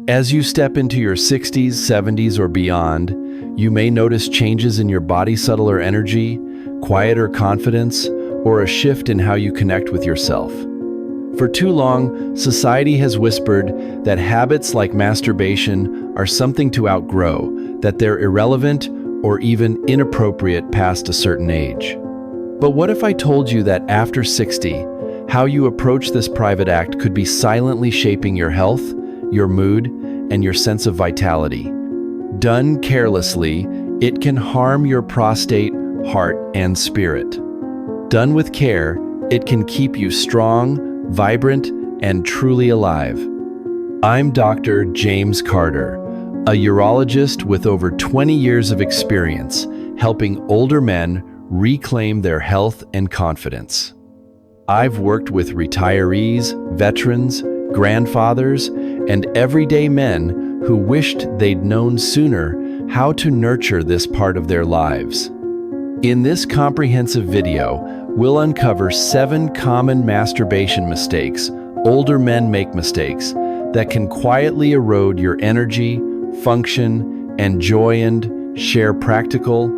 As you step into your 60s, 70s, or beyond, you may notice changes in your body, subtler energy, quieter confidence, or a shift in how you connect with yourself. For too long, society has whispered that habits like masturbation are something to outgrow, that they're irrelevant or even inappropriate past a certain age. But what if I told you that after 60, how you approach this private act could be silently shaping your health, your mood, and your sense of vitality? Done carelessly, it can harm your prostate, heart, and spirit. Done with care, it can keep you strong, vibrant, and truly alive. I'm Dr. James Carter, a urologist with over 20 years of experience helping older men reclaim their health and confidence. I've worked with retirees, veterans, grandfathers, and everyday men who wished they'd known sooner how to nurture this part of their lives. In this comprehensive video, we'll uncover 7 common masturbation mistakes older men make mistakes that can quietly erode your energy, function, and joy, and share practical,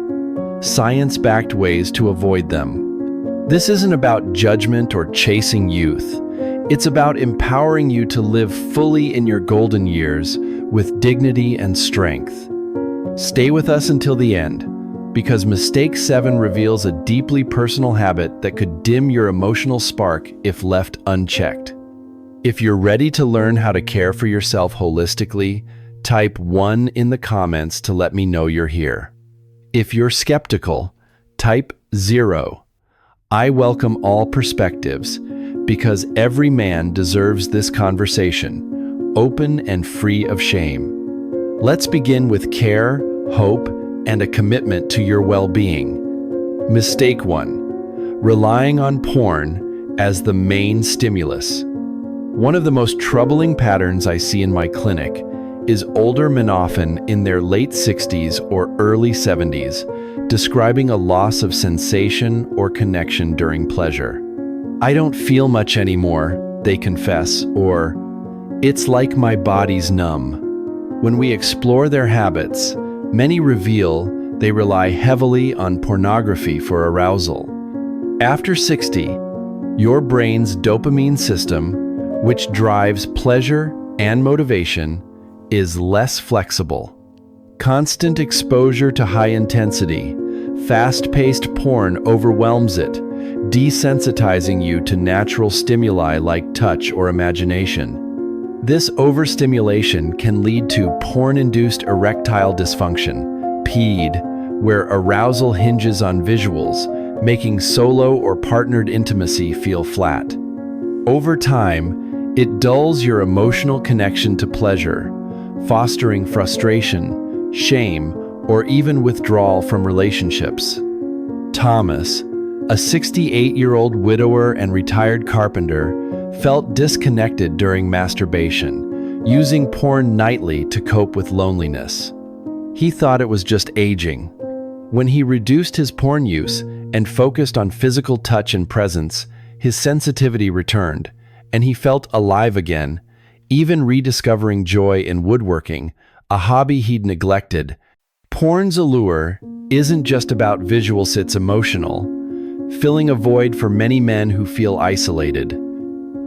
science-backed ways to avoid them. This isn't about judgment or chasing youth. It's about empowering you to live fully in your golden years with dignity and strength. Stay with us until the end, because Mistake 7 reveals a deeply personal habit that could dim your emotional spark if left unchecked. If you're ready to learn how to care for yourself holistically, type 1 in the comments to let me know you're here. If you're skeptical, type 0. I welcome all perspectives, because every man deserves this conversation, open and free of shame. Let's begin with care, hope, and a commitment to your well-being. Mistake 1. Relying on porn as the main stimulus. One of the most troubling patterns I see in my clinic is older men, often in their late 60s or early 70s, describing a loss of sensation or connection during pleasure. "I don't feel much anymore," they confess, or "it's like my body's numb." When we explore their habits, many reveal they rely heavily on pornography for arousal. After 60, your brain's dopamine system, which drives pleasure and motivation, is less flexible. Constant exposure to high-intensity, fast-paced porn overwhelms it, desensitizing you to natural stimuli like touch or imagination. This overstimulation can lead to porn-induced erectile dysfunction, PED, where arousal hinges on visuals, making solo or partnered intimacy feel flat. Over time, it dulls your emotional connection to pleasure, fostering frustration, shame, or even withdrawal from relationships. Thomas, a 68-year-old widower and retired carpenter, felt disconnected during masturbation, using porn nightly to cope with loneliness. He thought it was just aging. When he reduced his porn use and focused on physical touch and presence, his sensitivity returned, and he felt alive again, even rediscovering joy in woodworking, a hobby he'd neglected. Porn's allure isn't just about visuals, it's emotional, filling a void for many men who feel isolated.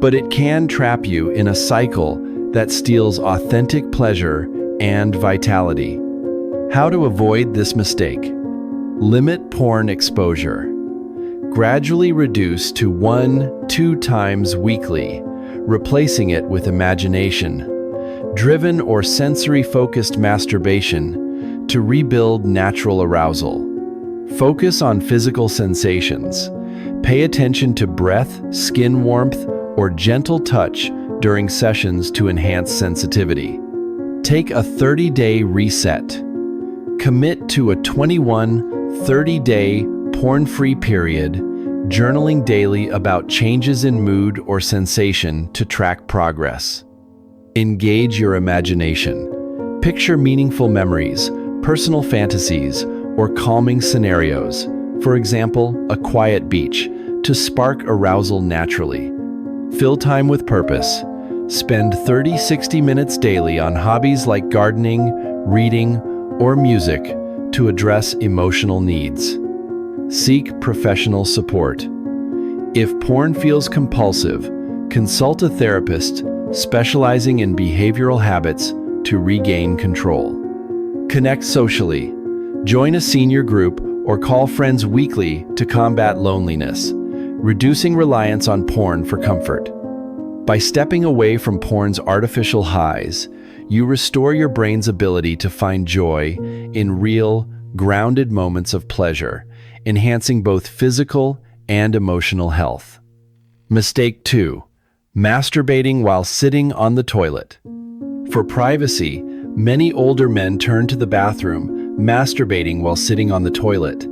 But it can trap you in a cycle that steals authentic pleasure and vitality. How to avoid this mistake? Limit porn exposure. Gradually reduce to 1-2 times weekly, replacing it with imagination-driven or sensory-focused masturbation to rebuild natural arousal. Focus on physical sensations. Pay attention to breath, skin warmth, or gentle touch during sessions to enhance sensitivity. Take a 30-day reset. Commit to a 21-30-day porn-free period, journaling daily about changes in mood or sensation to track progress. Engage your imagination. Picture meaningful memories, personal fantasies, or calming scenarios, for example, a quiet beach, to spark arousal naturally. Fill time with purpose. Spend 30-60 minutes daily on hobbies like gardening, reading, or music to address emotional needs. Seek professional support. If porn feels compulsive, consult a therapist specializing in behavioral habits to regain control. Connect socially. Join a senior group or call friends weekly to combat loneliness, reducing reliance on porn for comfort. By stepping away from porn's artificial highs, you restore your brain's ability to find joy in real, grounded moments of pleasure, enhancing both physical and emotional health. Mistake 2. Masturbating while sitting on the toilet. For privacy, many older men turn to the bathroom, masturbating while sitting on the toilet.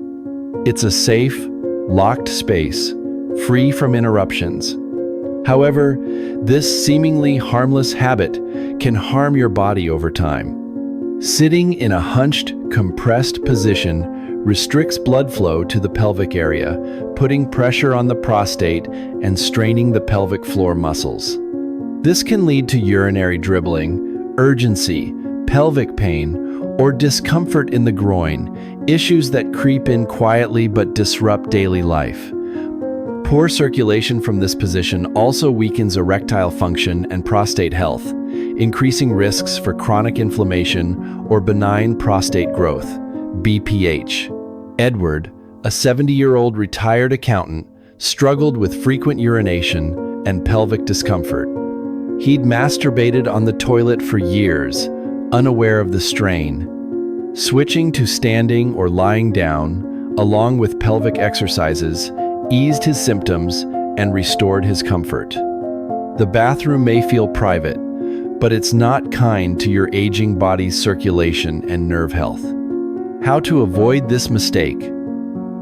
It's a safe, locked space, free from interruptions. However, this seemingly harmless habit can harm your body over time. Sitting in a hunched, compressed position restricts blood flow to the pelvic area, putting pressure on the prostate and straining the pelvic floor muscles. This can lead to urinary dribbling, urgency, pelvic pain, or discomfort in the groin, issues that creep in quietly but disrupt daily life. Poor circulation from this position also weakens erectile function and prostate health, increasing risks for chronic inflammation or benign prostate growth, BPH. Edward, a 70-year-old retired accountant, struggled with frequent urination and pelvic discomfort. He'd masturbated on the toilet for years, unaware of the strain. Switching to standing or lying down, along with pelvic exercises, eased his symptoms and restored his comfort. The bathroom may feel private, but it's not kind to your aging body's circulation and nerve health. How to avoid this mistake?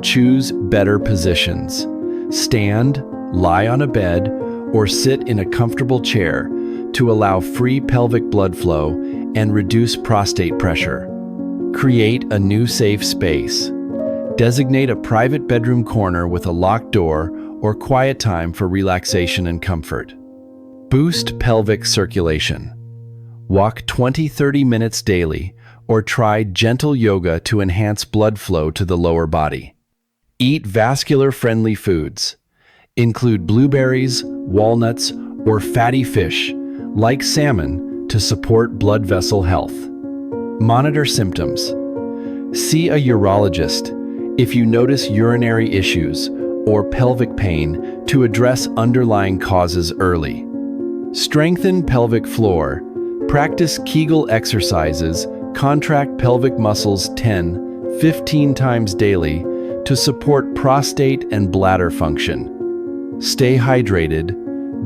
Choose better positions. Stand, lie on a bed, or sit in a comfortable chair to allow free pelvic blood flow and reduce prostate pressure. Create a new safe space. Designate a private bedroom corner with a locked door or quiet time for relaxation and comfort. Boost pelvic circulation. Walk 20-30 minutes daily or try gentle yoga to enhance blood flow to the lower body. Eat vascular-friendly foods. Include blueberries, walnuts, or fatty fish, like salmon, to support blood vessel health. Monitor symptoms. See a urologist if you notice urinary issues or pelvic pain to address underlying causes early. Strengthen pelvic floor. Practice Kegel exercises, contract pelvic muscles 10-15 times daily to support prostate and bladder function. Stay hydrated.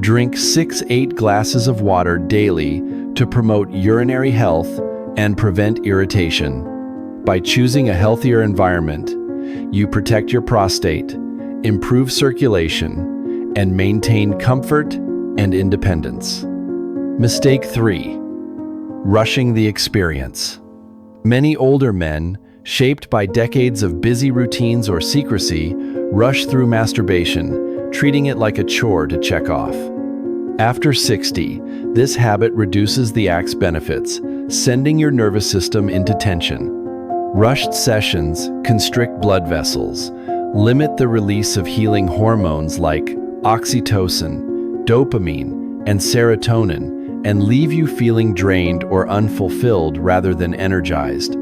Drink 6-8 glasses of water daily to promote urinary health and prevent irritation. By choosing a healthier environment, you protect your prostate, improve circulation, and maintain comfort and independence. Mistake 3. Rushing the experience. Many older men, shaped by decades of busy routines or secrecy, rush through masturbation, treating it like a chore to check off. After 60, this habit reduces the act's benefits, sending your nervous system into tension. Rushed sessions constrict blood vessels, limit the release of healing hormones like oxytocin, dopamine, and serotonin, and leave you feeling drained or unfulfilled rather than energized.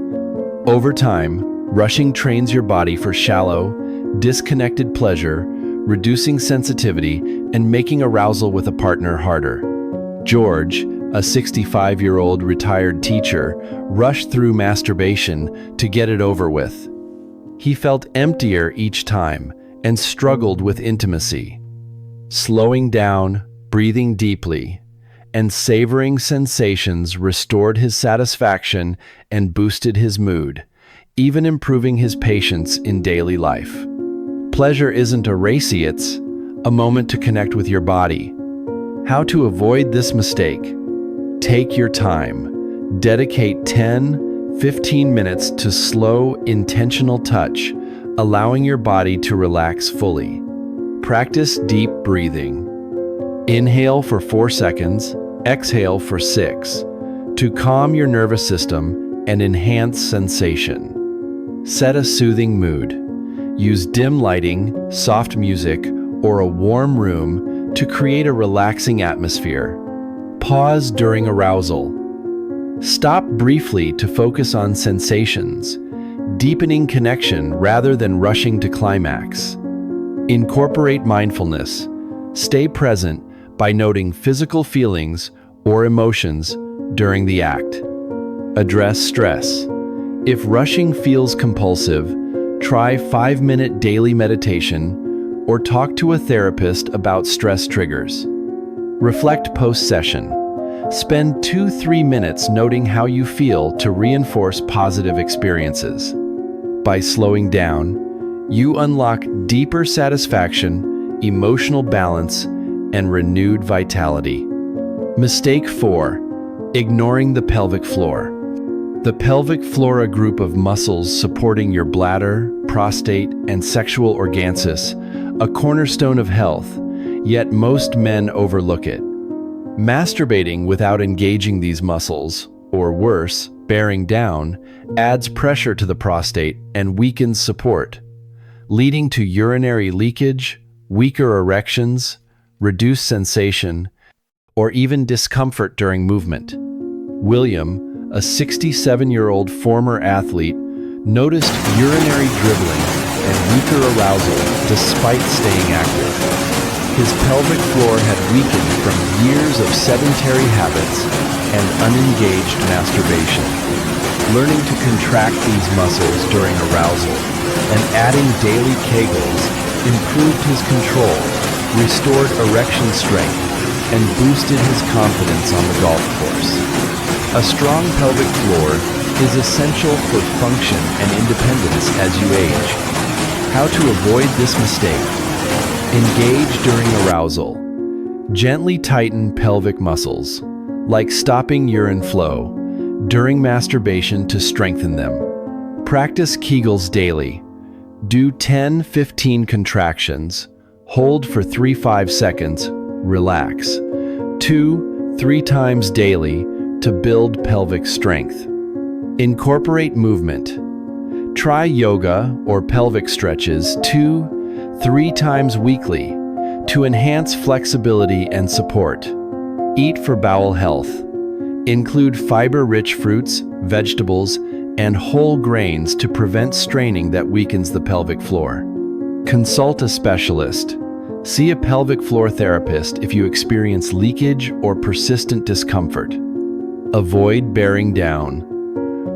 Over time, rushing trains your body for shallow, disconnected pleasure, reducing sensitivity and making arousal with a partner harder. George, a 65-year-old retired teacher, rushed through masturbation to get it over with. He felt emptier each time and struggled with intimacy. Slowing down, breathing deeply, and savoring sensations restored his satisfaction and boosted his mood, even improving his patience in daily life. Pleasure isn't a race, it's a moment to connect with your body. How to avoid this mistake? Take your time. Dedicate 10-15 minutes to slow, intentional touch, allowing your body to relax fully. Practice deep breathing. Inhale for 4 seconds, Exhale for 6, to calm your nervous system and enhance sensation. Set a soothing mood. Use dim lighting, soft music, or a warm room to create a relaxing atmosphere. Pause during arousal. Stop briefly to focus on sensations, deepening connection rather than rushing to climax. Incorporate mindfulness. Stay present by noting physical feelings or emotions during the act. Address stress. If rushing feels compulsive, try 5-minute daily meditation or talk to a therapist about stress triggers. Reflect post-session. Spend 2-3 minutes noting how you feel to reinforce positive experiences. By slowing down, you unlock deeper satisfaction, emotional balance, and renewed vitality. Mistake 4. Ignoring the pelvic floor. The pelvic floor, a group of muscles supporting your bladder, prostate, and sexual organces, a cornerstone of health, yet most men overlook it. Masturbating without engaging these muscles, or worse, bearing down, adds pressure to the prostate and weakens support, leading to urinary leakage, weaker erections, reduced sensation, or even discomfort during movement. William, a 67-year-old former athlete, noticed urinary dribbling and weaker arousal despite staying active. His pelvic floor had weakened from years of sedentary habits and unengaged masturbation. Learning to contract these muscles during arousal and adding daily Kegels improved his control, restored erection strength, and boosted his confidence on the golf course. A strong pelvic floor is essential for function and independence as you age. How to avoid this mistake? Engage during arousal. Gently tighten pelvic muscles, like stopping urine flow, during masturbation to strengthen them. Practice Kegels daily. Do 10-15 contractions, hold for 3-5 seconds, relax. 2-3 times daily to build pelvic strength. Incorporate movement. Try yoga or pelvic stretches 2-3 times weekly to enhance flexibility and support. Eat for bowel health. Include fiber-rich fruits, vegetables, and whole grains to prevent straining that weakens the pelvic floor. Consult a specialist. See a pelvic floor therapist if you experience leakage or persistent discomfort. Avoid bearing down.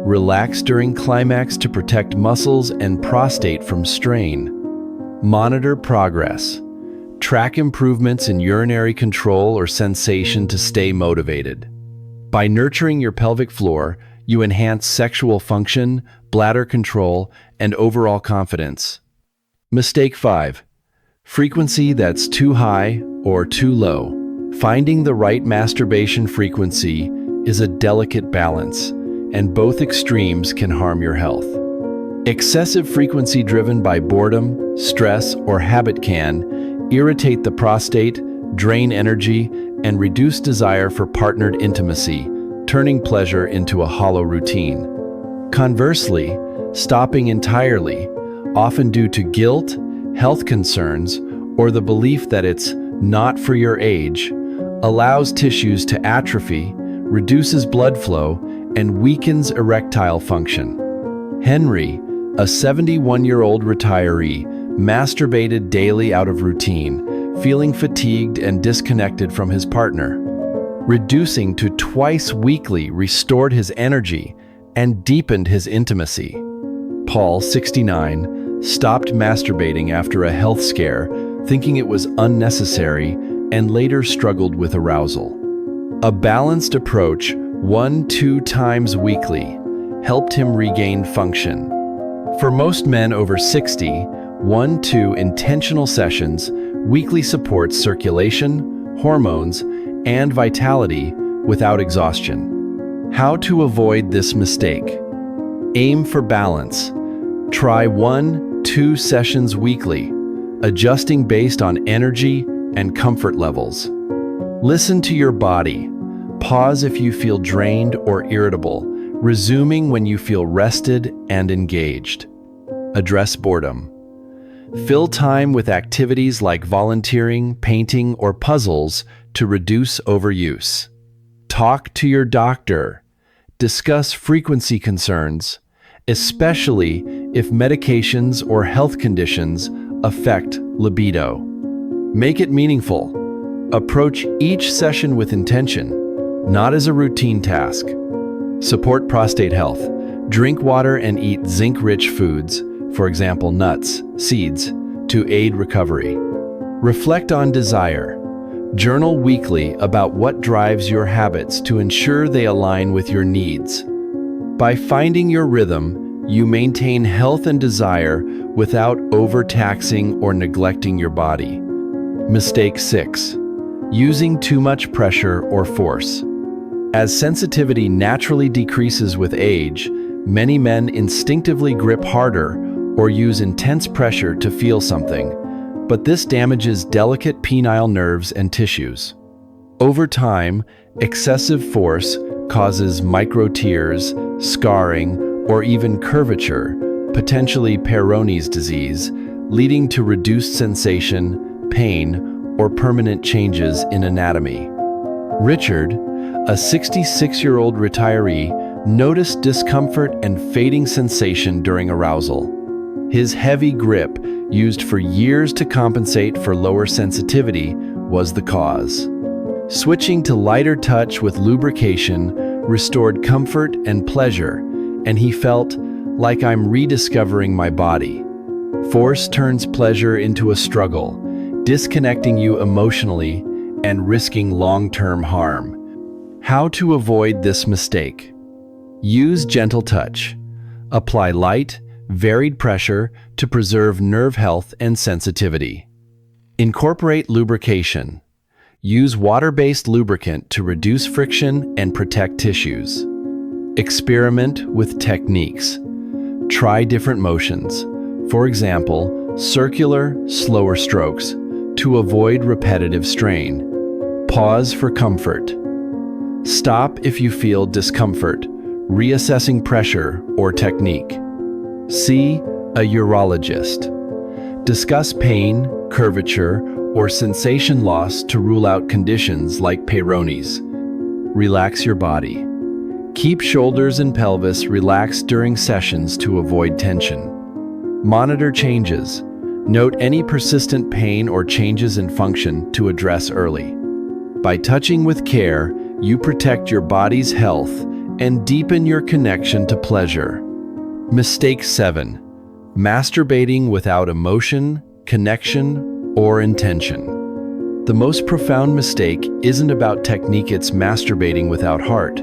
Relax during climax to protect muscles and prostate from strain. Monitor progress. Track improvements in urinary control or sensation to stay motivated. By nurturing your pelvic floor, you enhance sexual function, bladder control, and overall confidence. Mistake 5. Frequency that's too high or too low. Finding the right masturbation frequency is a delicate balance, and both extremes can harm your health. Excessive frequency driven by boredom, stress, or habit can irritate the prostate, drain energy, and reduce desire for partnered intimacy, turning pleasure into a hollow routine. Conversely, stopping entirely, often due to guilt, health concerns, or the belief that it's not for your age, allows tissues to atrophy, reduces blood flow, and weakens erectile function. Henry, a 71-year-old retiree, masturbated daily out of routine, feeling fatigued and disconnected from his partner. Reducing to twice weekly restored his energy and deepened his intimacy. Paul, 69, stopped masturbating after a health scare, thinking it was unnecessary, and later struggled with arousal. A balanced approach, 1-2 times weekly, helped him regain function. For most men over 60, 1-2 intentional sessions weekly supports circulation, hormones, and vitality without exhaustion. How to avoid this mistake? Aim for balance. Try 1-2 sessions weekly, adjusting based on energy and comfort levels. Listen to your body. Pause if you feel drained or irritable, resuming when you feel rested and engaged. Address boredom. Fill time with activities like volunteering, painting, or puzzles to reduce overuse. Talk to your doctor. Discuss frequency concerns, especially if medications or health conditions affect libido. Make it meaningful. Approach each session with intention, not as a routine task. Support prostate health. Drink water and eat zinc-rich foods, for example nuts, seeds, to aid recovery. Reflect on desire. Journal weekly about what drives your habits to ensure they align with your needs. By finding your rhythm, you maintain health and desire without overtaxing or neglecting your body. Mistake 6. Using too much pressure or force. As sensitivity naturally decreases with age, many men instinctively grip harder or use intense pressure to feel something, but this damages delicate penile nerves and tissues. Over time, excessive force causes micro-tears, scarring, or even curvature, potentially Peyronie's disease, leading to reduced sensation, pain, or permanent changes in anatomy. Richard, a 66-year-old retiree, noticed discomfort and fading sensation during arousal. His heavy grip, used for years to compensate for lower sensitivity, was the cause. Switching to lighter touch with lubrication restored comfort and pleasure, and he felt like I'm rediscovering my body. Force turns pleasure into a struggle, disconnecting you emotionally and risking long-term harm. How to avoid this mistake? Use gentle touch. Apply light, varied pressure to preserve nerve health and sensitivity. Incorporate lubrication. Use water-based lubricant to reduce friction and protect tissues. Experiment with techniques. Try different motions, for example, circular, slower strokes, to avoid repetitive strain. Pause for comfort. Stop if you feel discomfort, reassessing pressure or technique. See a urologist. Discuss pain, curvature, or sensation loss to rule out conditions like Peyronie's. Relax your body. Keep shoulders and pelvis relaxed during sessions to avoid tension. Monitor changes. Note any persistent pain or changes in function to address early. By touching with care, you protect your body's health and deepen your connection to pleasure. Mistake 7. Masturbating without emotion, connection, or intention. The most profound mistake isn't about technique, it's masturbating without heart.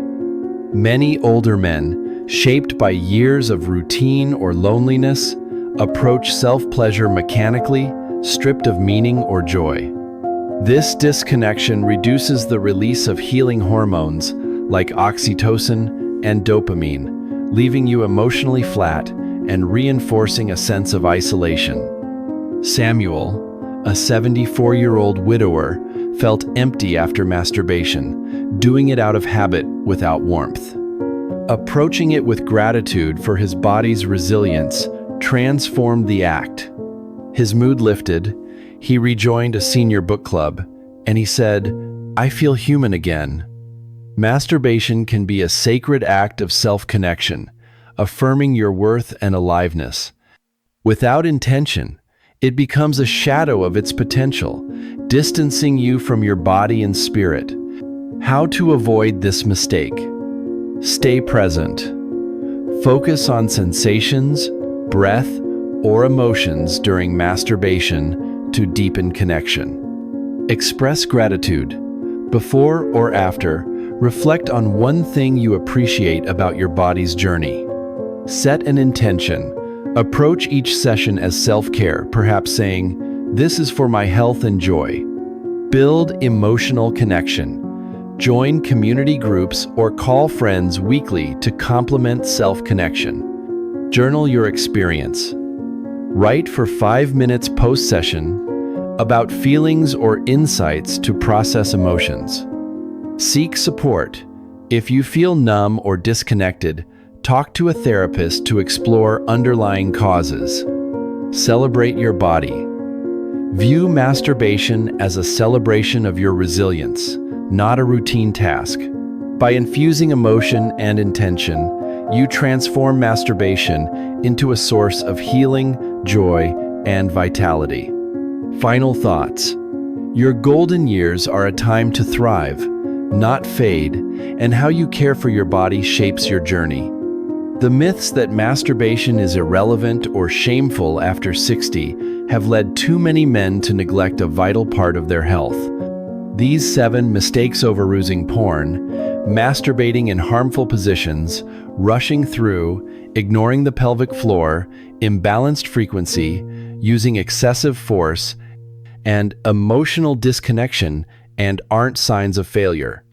Many older men, shaped by years of routine or loneliness, approach self-pleasure mechanically, stripped of meaning or joy. This disconnection reduces the release of healing hormones like oxytocin and dopamine, leaving you emotionally flat and reinforcing a sense of isolation. Samuel, a 74-year-old widower, felt empty after masturbation, doing it out of habit without warmth. Approaching it with gratitude for his body's resilience transformed the act. His mood lifted, he rejoined a senior book club, and he said, "I feel human again." Masturbation can be a sacred act of self-connection, affirming your worth and aliveness. Without intention, it becomes a shadow of its potential, distancing you from your body and spirit. How to avoid this mistake? Stay present. Focus on sensations, breath, or emotions during masturbation to deepen connection. Express gratitude. Before or after, reflect on one thing you appreciate about your body's journey. Set an intention. Approach each session as self-care, perhaps saying, "This is for my health and joy." Build emotional connection. Join community groups or call friends weekly to complement self-connection. Journal your experience. Write for 5 minutes post-session about feelings or insights to process emotions. Seek support. If you feel numb or disconnected, talk to a therapist to explore underlying causes. Celebrate your body. View masturbation as a celebration of your resilience, not a routine task. By infusing emotion and intention, you transform masturbation into a source of healing, joy, and vitality. Final thoughts. Your golden years are a time to thrive, not fade, and how you care for your body shapes your journey. The myths that masturbation is irrelevant or shameful after 60 have led too many men to neglect a vital part of their health. These 7 mistakes: overusing porn, masturbating in harmful positions, rushing through, ignoring the pelvic floor, imbalanced frequency, using excessive force, and emotional disconnection, and aren't signs of failure.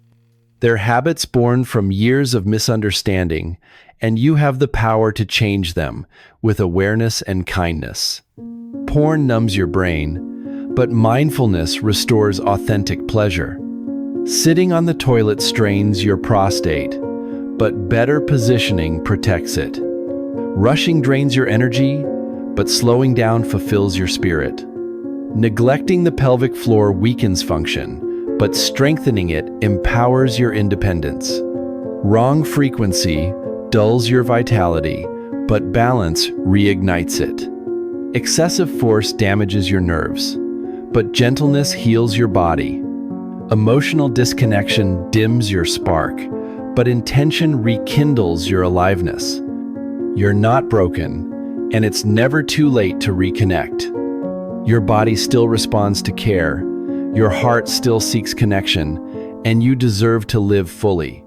They're habits born from years of misunderstanding, and you have the power to change them with awareness and kindness. Porn numbs your brain, but mindfulness restores authentic pleasure. Sitting on the toilet strains your prostate, but better positioning protects it. Rushing drains your energy, but slowing down fulfills your spirit. Neglecting the pelvic floor weakens function, but strengthening it empowers your independence. Wrong frequency dulls your vitality, but balance reignites it. Excessive force damages your nerves, but gentleness heals your body. Emotional disconnection dims your spark, but intention rekindles your aliveness. You're not broken, and it's never too late to reconnect. Your body still responds to care, your heart still seeks connection, and you deserve to live fully.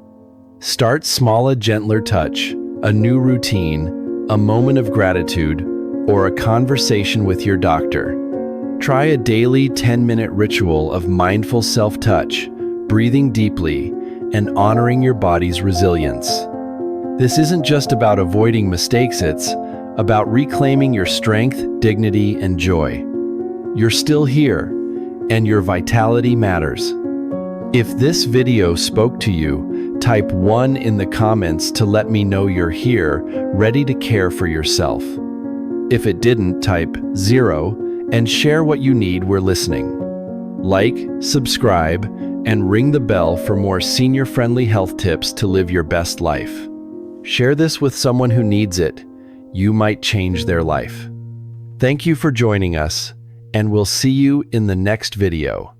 Start small: a gentler touch, a new routine, a moment of gratitude, or a conversation with your doctor. Try a daily 10-minute ritual of mindful self-touch, breathing deeply, and honoring your body's resilience. This isn't just about avoiding mistakes, it's about reclaiming your strength, dignity, and joy. You're still here, and your vitality matters. If this video spoke to you, type 1 in the comments to let me know you're here, ready to care for yourself. If it didn't, type 0 and share what you need. We're listening. Like, subscribe, and ring the bell for more senior-friendly health tips to live your best life. Share this with someone who needs it. You might change their life. Thank you for joining us, and we'll see you in the next video.